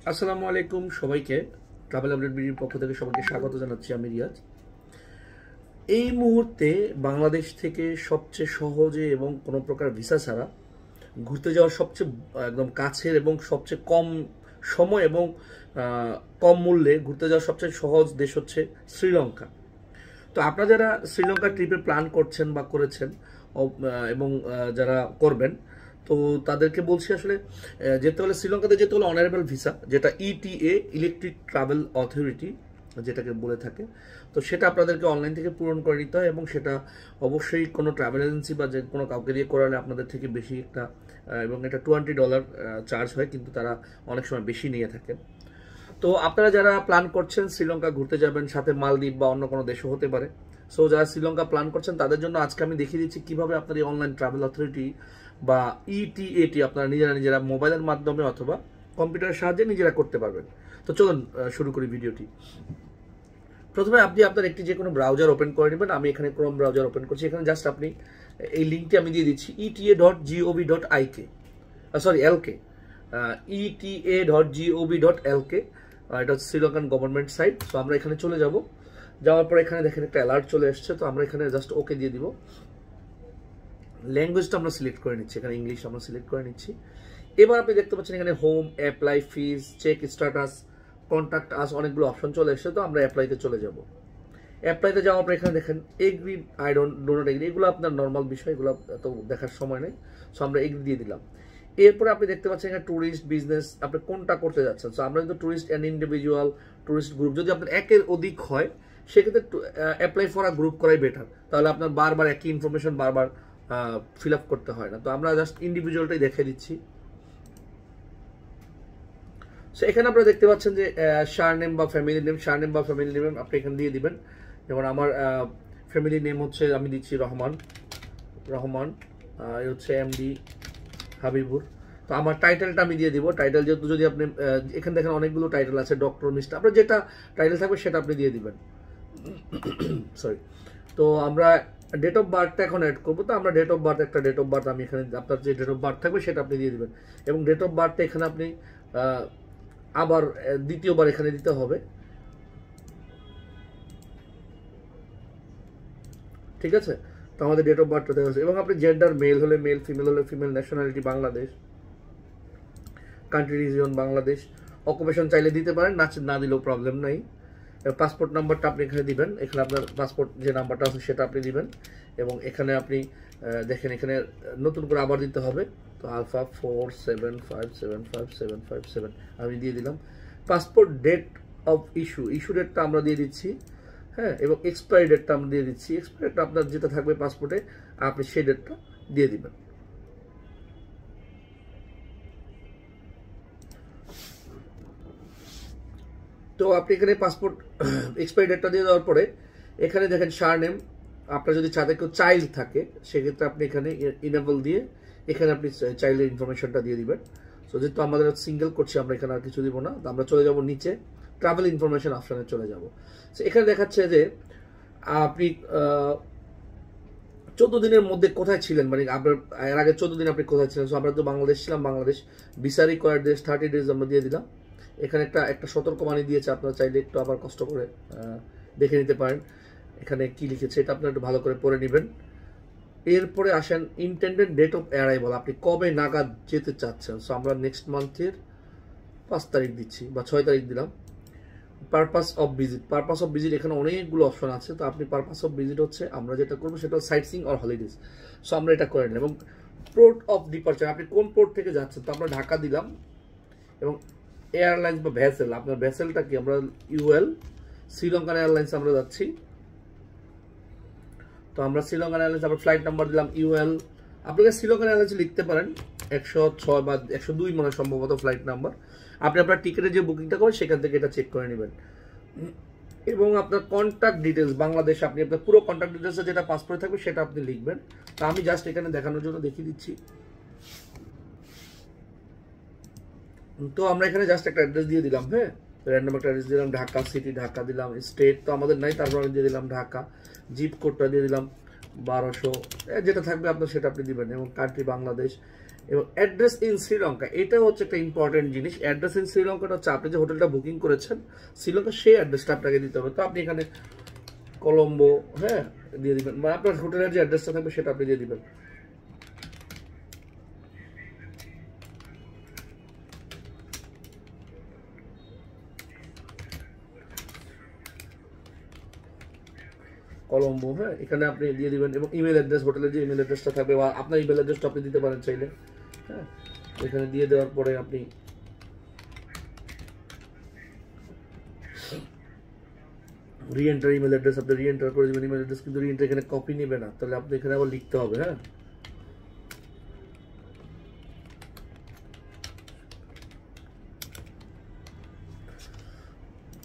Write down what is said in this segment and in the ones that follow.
আসসালামু আলাইকুম সবাইকে। ট্রাভেল আপডেট বিডির পক্ষ থেকে সবাইকে স্বাগত জানাচ্ছি। আমি রিয়াজ। এই মুহূর্তে বাংলাদেশ থেকে সবচেয়ে সহজে এবং কোনো প্রকার ভিসা ছাড়া ঘুরতে যাওয়ার সবচেয়ে একদম কাছের এবং সবচেয়ে কম সময় এবং কম মূল্যে ঘুরতে যাওয়ার সবচেয়ে সহজ দেশ হচ্ছে শ্রীলঙ্কা। তো আপনারা যারা শ্রীলঙ্কা ট্রিপের প্ল্যান করছেন বা করেছেন এবং যারা করবেন, তো তাদেরকে বলছি আসলে যেতে হলে শ্রীলঙ্কাতে যেতে হলে অনারেবল ভিসা, যেটা ইটিএ, ইলেকট্রিক ট্রাভেল অথরিটি যেটাকে বলে থাকে, তো সেটা আপনাদেরকে অনলাইন থেকে পূরণ করে নিতে হয় এবং সেটা অবশ্যই কোনো ট্রাভেল এজেন্সি বা যে কোনো কাউকে দিয়ে করালে আপনাদের থেকে বেশি একটা এবং এটা $20 চার্জ হয়, কিন্তু তারা অনেক সময় বেশি নিয়ে থাকেন। তো আপনারা যারা প্ল্যান করছেন শ্রীলঙ্কা ঘুরতে যাবেন, সাথে মালদ্বীপ বা অন্য কোনো দেশও হতে পারে, সো যারা শ্রীলঙ্কা প্ল্যান করছেন তাদের জন্য আজকে আমি দেখিয়ে দিচ্ছি কিভাবে আপনার এই অনলাইন ট্রাভেল অথরিটি বা ইটিএটি আপনারা নিজেরা মোবাইলের মাধ্যমে অথবা কম্পিউটারের সাহায্যে নিজেরা করতে পারবেন। তো চলুন শুরু করি ভিডিওটি। প্রথমে আপনি আপনার একটি যে কোনো ব্রাউজার ওপেন করে নেবেন। আমি এখানে ক্রোম ব্রাউজার ওপেন করছি। এখানে জাস্ট আপনি এই লিঙ্কটি আমি দিয়ে দিচ্ছি, eta.gov.ik, সরি এলকে, eta.gov.lk। এটা হচ্ছে শ্রীলঙ্কান গভর্নমেন্ট সাইট। তো আমরা এখানে চলে যাব। যাওয়ার পর এখানে দেখেন একটা অ্যালার্ট চলে এসছে, তো আমরা এখানে জাস্ট ওকে দিয়ে দিব। ল্যাঙ্গুয়েজটা আমরা সিলেক্ট করে নিচ্ছি, এখানে ইংলিশ আমরা সিলেক্ট করে নিচ্ছি। এবার আপনি দেখতে পাচ্ছেন এখানে হোম, অ্যাপ্লাই, ফিজ, চেক স্ট্যাটাস, কন্ট্যাক্ট আস, অনেকগুলো অপশন চলে এসছে। তো আমরা অ্যাপ্লাইতে চলে যাব। অ্যাপ্লাইতে যাওয়ার পর এখানে দেখেন agree, I do not agree, এগুলো আপনার নর্মাল বিষয়, এগুলো এত দেখার সময় নেই। সো আমরা এগ্রি দিয়ে দিলাম। এরপরে আপনি দেখতে পাচ্ছেন এখানে ট্যুরিস্ট, বিজনেস, আপনি কোনটা করতে যাচ্ছেন। সো আমরা কিন্তু tourist and individual, tourist group, যদি আপনার একের অধিক হয় সেক্ষেত্রে অ্যাপ্লাই ফর আ গ্রুপ করাই বেটার, তাহলে আপনার বারবার একই ইনফরমেশন বারবার ফিল আপ করতে হয় না। তো আমরা জাস্ট ইন্ডিভিজুয়ালটাই দেখে দিচ্ছি। সো এখানে আপনারা দেখতে পাচ্ছেন যে সারনেম বা ফ্যামিলি নেম, সারনেম বা ফ্যামিলি নেম আপনি এখানে দিয়ে দিবেন। যেমন আমার ফ্যামিলি নেম হচ্ছে, আমি দিচ্ছি রহমান, এ হচ্ছে এমডি হাবিবুর। তো আমার টাইটেলটা আমি দিয়ে দিব। টাইটেল যেহেতু, যদি আপনি এখানে দেখেন অনেকগুলো টাইটেল আছে, ডক্টর, মিস্টার, আপনার যেটা টাইটেল থাকবে সেটা আপনি দিয়ে দিবেন। সরি। তো আমরা ডেট অফ বার্থটা এখন অ্যাড করবো। তো আমরা ডেট অফ বার্থ আমি এখানে, আপনার যে ডেট অফ বার্থ থাকবে সেটা আপনি দিয়ে দিবেন। এবং ডেট অফ বার্থটা এখানে আপনি আবার দ্বিতীয়বার এখানে দিতে হবে, ঠিক আছে? তো আমাদের ডেট অফ বার্থটা দেওয়া হচ্ছে। এবং আপনি জেন্ডার, মেল হলে মেল, ফিমেল হলে female, nationality Bangladesh, country region Bangladesh, occupation চাইলে দিতে পারেন, না দিলেও প্রবলেম নাই। পাসপোর্ট নাম্বারটা আপনি এখানে দিবেন। এখানে আপনার পাসপোর্ট যে নাম্বারটা আছে সেটা আপনি দিবেন। এবং এখানে আপনি দেখেন এখানে নতুন করে আবার দিতে হবে। তো আলফা 47575757 আমি দিয়ে দিলাম। পাসপোর্ট ডেট অফ ইস্যু ডেটটা আমরা দিয়ে দিচ্ছি, হ্যাঁ। এবং এক্সপায়ারি ডেটটা আমরা দিয়ে দিচ্ছি। এক্সপায়ারি ডেটটা আপনার যেটা থাকবে পাসপোর্টে আপনি সেই ডেটটা দিয়ে দিবেন। তো আপনি এখানে পাসপোর্ট এক্সপায়ারি ডেটটা দিয়ে দেওয়ার পরে এখানে দেখেন সারনেম, আপনার যদি সাথে কেউ চাইল্ড থাকে সেক্ষেত্রে আপনি এখানে ইনেবল দিয়ে এখানে আপনি চাইল্ডের ইনফরমেশনটা দিয়ে দিবেন। সো যেহেতু আমাদের সিঙ্গেল করছি, আমরা এখানে আর কিছু দিব না। তো আমরা চলে যাব নিচে, ট্রাভেল ইনফরমেশন অপশানে চলে যাব। সো এখানে দেখাচ্ছে যে আপনি 14 দিনের মধ্যে কোথায় ছিলেন, মানে আপনার এর আগে 14 দিন আপনি কোথায় ছিলেন। সো আমরা তো বাংলাদেশ ছিলাম, Bangladesh. Visa required days 30 days আমরা দিয়ে দিলাম। এখানে একটা সতর্কবাণী দিয়েছে, আপনারা চাইলে একটু আবার কষ্ট করে দেখে নিতে পারেন এখানে কি লিখেছে, এটা আপনারা একটু ভালো করে পড়ে নেবেন। এরপরে আসেন ইন্টেন্ডেড ডেট অফ অ্যারাইভাল, আপনি কবে নাগাদ যেতে চাচ্ছেন। সো আমরা নেক্সট মান্থের 5 তারিখ দিচ্ছি বা 6 তারিখ দিলাম। পারপাস অফ ভিজিট, এখানে অনেকগুলো অপশন আছে। তো আপনি পারপাস অফ ভিজিট হচ্ছে, আমরা যেটা করবো সেটা site seeing or holidays. So আমরা এটা করে নিলাম। এবং পোর্ট অফ ডিপার্চার, আপনি কোন পোর্ট থেকে যাচ্ছেন। তো আমরা ঢাকা দিলাম। এবং এয়ারলাইন্স বা ভ্যাসেল, আপনার ভ্যাসেলটা কি, আমরা ইউএল, শ্রীলঙ্কান এয়ারলাইন্স আমরা যাচ্ছি। তো আমরা শ্রীলঙ্কান এয়ারলাইন্স, আমরা ফ্লাইট নাম্বার দিলাম ইউএল। আপনাকে শ্রীলঙ্কান এয়ারলাইন্স লিখতে পারেন 106 বা 102 মনে সম্ভবত ফ্লাইট নাম্বার। আপনি আপনার টিকিটের যে বুকিংটা করেন সেখান থেকে এটা চেক করে নেবেন। এবং আপনার কন্ট্যাক্ট ডিটেলস বাংলাদেশ, আপনি আপনার পুরো কন্ট্যাক্ট ডিটেলস যেটা পাসপোর্টে থাকবে সেটা আপনি লিখবেন। তো আমি জাস্ট এখানে দেখানোর জন্য দেখিয়ে দিচ্ছি। তো আমরা এখানে জাস্ট একটা অ্যাড্রেস দিয়ে দিলাম, হ্যাঁ, র্যান্ডম একটা অ্যাড্রেস দিলাম, ঢাকা সিটি, ঢাকা দিলাম। স্টেট তো আমাদের নাই, তারপর আমি দিয়ে দিলাম ঢাকা। জিপ কোডটা দিয়ে দিলাম 1200 যেটা থাকবে আপনার সেটা আপনি দিবেন, এবং কান্ট্রি বাংলাদেশ, এবং অ্যাড্রেস ইন শ্রীলঙ্কা। এটা হচ্ছে একটা ইম্পর্টেন্ট জিনিস। অ্যাড্রেস ইন শ্রীলঙ্কাটা হচ্ছে আপনি যে হোটেলটা বুকিং করেছেন শ্রীলঙ্কা, সেই অ্যাড্রেসটা আপনাকে দিতে হবে। তো আপনি এখানে কলম্বো, হ্যাঁ, দিয়ে দিবেন, বা আপনার হোটেলের যে অ্যাড্রেসটা থাকবে সেটা আপনি দিয়ে দিবেন। কলম্বো, হ্যাঁ, এখানে আপনি দিয়ে দিবেন, এবং ইমেল অ্যাড্রেস, হোটেলের যে ইমেল অ্যাড্রেসটা থাকবে বা আপনার ইমেল অ্যাড্রেসটা আপনি দিতে পারেন চাইলে, হ্যাঁ। এখানে দিয়ে দেওয়ার পরে আপনি রিএন্টার ইমেল অ্যাড্রেস আপনি রিএন্টার করে দেবেন। ইমেল অ্যাড্রেস কিন্তু রিএন্টার এখানে কপি নেবে না, তাহলে আপনি এখানে আবার লিখতে হবে, হ্যাঁ।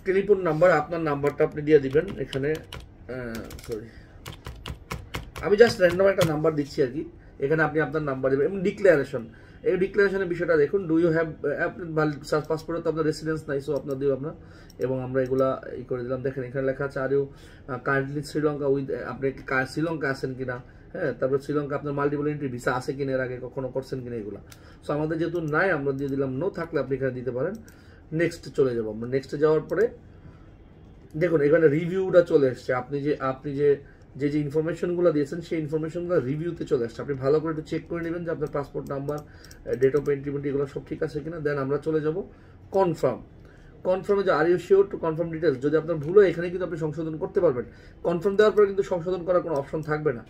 টেলিফোন নাম্বার, আপনার নাম্বারটা আপনি দিয়ে দিবেন এখানে। সরি, আমি জাস্ট র্যান্ডম একটা নাম্বার দিচ্ছি আর কি। এখানে আপনি আপনার নাম্বার দেবেন, এবং ডিক্লারেশন, এই ডিক্লারেশনের বিষয়টা দেখুন। ডু ইউ হ্যাভ, আপনার পাসপোর্টে তো আপনার রেসিডেন্স নাই, সো আপনার দিও আপনার, এবং আমরা এগুলা ই করে দিলাম। দেখেন এখানে লেখা আছে are you currently Sri Lanka with, আপনি শ্রীলঙ্কা আছেন কিনা, হ্যাঁ। তারপর শ্রীলঙ্কা আপনার মাল্টিপল এন্ট্রি ভিসা আছে কিনা, এর আগে কখনো করছেন কিনা, এগুলো। সো আমাদের যেহেতু নাই আমরা দিয়ে দিলাম নো, থাকলে আপনি এখানে দিতে পারেন। নেক্সট চলে যাবো আমরা। নেক্সটে যাওয়ার পরে দেখুন এখানে রিভিউটা চলে এসছে। আপনি যে ইনফরমেশনগুলো দিয়েছেন সেই ইনফরমেশনগুলো রিভিউতে চলে আসছে। আপনি ভালো করে একটু চেক করে নেবেন যে আপনার passport number, date of entry এগুলো সব ঠিক আছে কিনা। দেন আমরা চলে যাব কনফার্ম। কনফার্মে যে are you sure to confirm details, যদি আপনার ভুল হয় এখানে কিন্তু আপনি সংশোধন করতে পারবেন। কনফার্ম দেওয়ার পরে কিন্তু সংশোধন করার কোনো অপশন থাকবে না।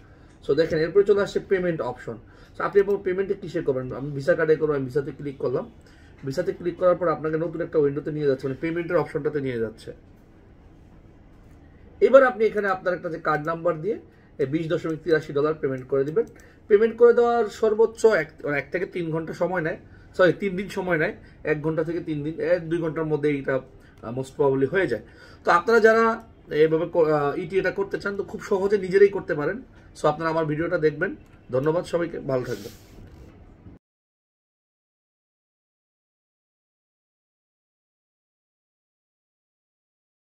সো দেখেন এরপরে চলে আসছে পেমেন্ট অপশন। সো আপনি এবং পেমেন্টে কিসে করবেন, আমি ভিসা কার্ডে করবো, আমি ভিসাতে ক্লিক করলাম। ভিসাতে ক্লিক করার পর আপনাকে নতুন একটা উইন্ডোতে নিয়ে যাচ্ছে, মানে পেমেন্টের অপশনটাতে নিয়ে যাচ্ছে। এবার আপনি এখানে আপনার একটা যে কার্ড নাম্বার দিয়ে $20.83 পেমেন্ট করে দিবেন। পেমেন্ট করে দেওয়ার সর্বোচ্চ 1 থেকে 3 ঘন্টা সময় নেয়, সরি 3 দিন সময় নেয়। 1 ঘন্টা থেকে 3 দিন, 1-2 ঘন্টার মধ্যে এটা মোস্ট প্রবাবলি হয়ে যায়। তো আপনারা যারা এইভাবে এটা করতে চান তো খুব সহজে নিজেরাই করতে পারেন। সো আপনারা আমার ভিডিওটা দেখবেন। ধন্যবাদ সবাইকে, ভালো থাকবেন।